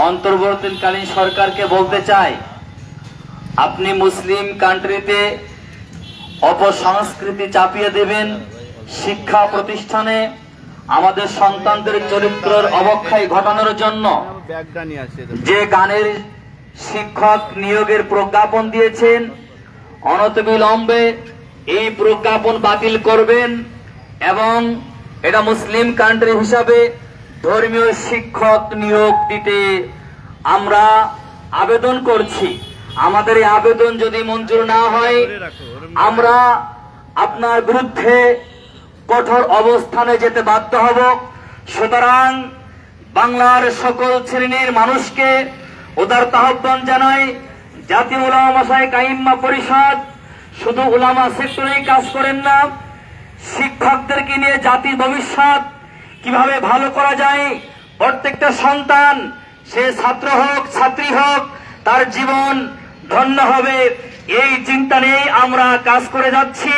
অন্তর্বর্তীকালীন সরকারকে বলতে চাই, আপনি মুসলিম কান্ট্রিতে অপসংস্কৃতি চাপিয়ে দেবেন, শিক্ষা প্রতিষ্ঠানে আমাদের সন্তানদের চরিত্রের অবক্ষয় ঘটানোর জন্য যে গানের শিক্ষক নিয়োগের প্রজ্ঞাপন দিয়েছেন, অনতিবিলম্বে এই প্রজ্ঞাপন বাতিল করবেন এবং এটা মুসলিম কান্ট্রি হিসাবে ধর্মীয় শিক্ষক নিয়োগ দিতে আমরা আবেদন করছি। আমাদের এই আবেদন যদি মঞ্জুর না হয়, আমরা আপনার বিরুদ্ধে কঠোর অবস্থানে যেতে বাধ্য হব। সুতরাং বাংলার সকল শ্রেণীর মানুষকে উদারতা আহ্বান জানাই, জাতীয় উলামা মাশায়েখ আইম্মা পরিষদ শুধু উলামা সেক্টরেই কাজ করেন না, শিক্ষকদেরকে নিয়ে জাতির ভবিষ্যৎ কিভাবে ভালো করা যায়, প্রত্যেকটা সন্তান সে ছাত্র হোক ছাত্রী হোক তার জীবন ধন্য হবে, এই চিন্তা নিয়ে আমরা কাজ করে যাচ্ছি।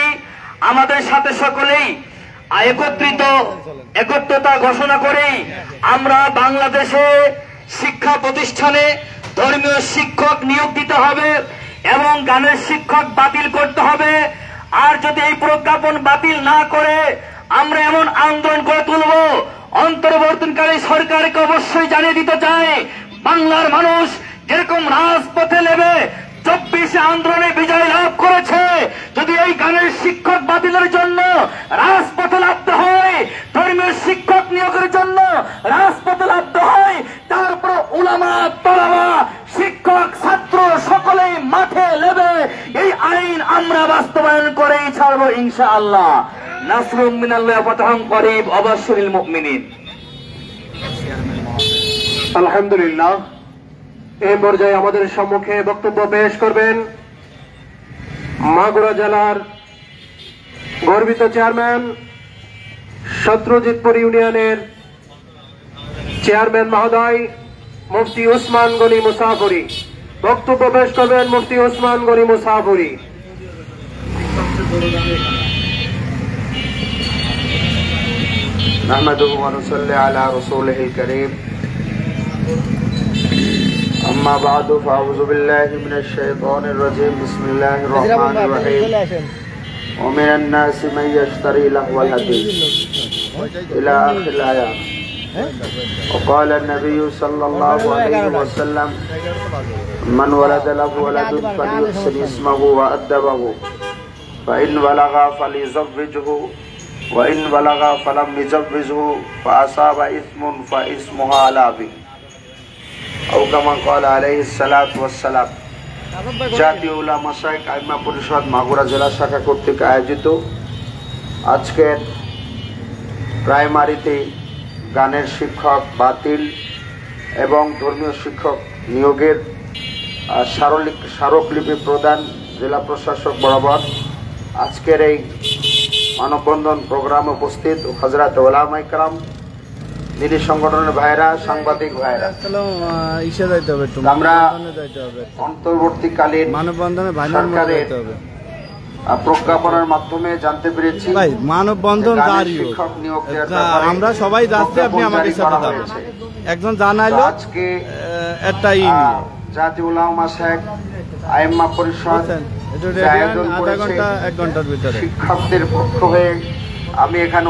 আমাদের সাথে সকলেই একত্রতা ঘোষণা করে আমরা বাংলাদেশে শিক্ষা প্রতিষ্ঠানে ধর্মীয় শিক্ষক নিয়োগ দিতে হবে এবং গানের শিক্ষক বাতিল করতে হবে। আর যদি এই প্রজ্ঞাপন বাতিল না করে আমরা এমন আন্দোলন করে তুলব, অন্তর্বর্তীকালীন সরকারকে অবশ্যই জানিয়ে দিতে চাই, বাংলার মানুষ যেরকম রাজপথে নেমে 24 আন্দোলনে বিজয় লাভ করেছে, যদি এই গানের শিক্ষক বাতিলের জন্য রাজপথে নামতে হয়, ধর্মীয় শিক্ষক নিয়োগের জন্য রাজপথে নামতে হয়, তারপর উলামা তলামা শিক্ষক ছাত্র সকলেই মাঠে নেবে, এই আইন আমরা বাস্তবায়ন করেই ছাড়বো ইনশাআল্লাহ। নাসরুম মিনাল্লাহি ওয়া ফাতহুন করিব ওয়া বাশশিরিল মুমিনিন। আলহামদুলিল্লাহ। এই পর্যায়ে আমাদের সম্মুখে বক্তব্য পেশ করবেন মাগুরা জেলার গর্বিত চেয়ারম্যান, শত্রুজিতপুর ইউনিয়নের চেয়ারম্যান মহোদয় মুফতি উসমান গনি মুসাফরি। বক্তব্য পেশ করবেন মুফতি উসমান গনি মুসাফরি। নাহমাদুহু ওয়া নুসাল্লি আলা রাসূলিহিল কারীম। أما بعد فأعوذ بالله من الشيطان الرجيم. بسم الله الرحمن الرحيم. ومن الناس من يشتري لهو الحديث إلى آخر الآية. وقال النبي صلى الله عليه وسلم من ولد له ولد فليحسن اسمه وأدبه فإن بلغ فليزوجه وإن بلغ فلم يزوجه فأصاب إثم فإثمها على أبيه أو كما قال عليه الصلاة والسلام। জাতীয় উলামা মাশায়েখ আইম্মা পরিষদ মাগুরা জেলা শাখা কর্তৃক আয়োজিত আজকের প্রাইমারিতে গানের শিক্ষক বাতিল এবং ধর্মীয় শিক্ষক নিয়োগের স্মারকলিপি প্রদান জেলা প্রশাসক বরাবর আজকের এই মানববন্ধন প্রোগ্রামে উপস্থিত হযরত উলামা ইকরাম, দিনী সংগঠনের ভাইরা, সাংবাদিক ভাইরা, আমরা অন্তর্বর্তীকালীন সরকারের প্রজ্ঞাপনের মাধ্যমে জানতে পেরেছি মানববন্ধন শিক্ষক নিয়োগ দেওয়ার ব্যাপারে আমরা সবাই যাচ্ছি, আপনি আমাদের সাথে যাবেন। একজন জানাইলো আজকে একটা জাতীয় উলামা মাশায়েখ আইম্মা পরিষদ আয়োজন করেছে 1 ঘন্টার ভিতরে শিক্ষকদের পক্ষ হয়ে আমি এখানে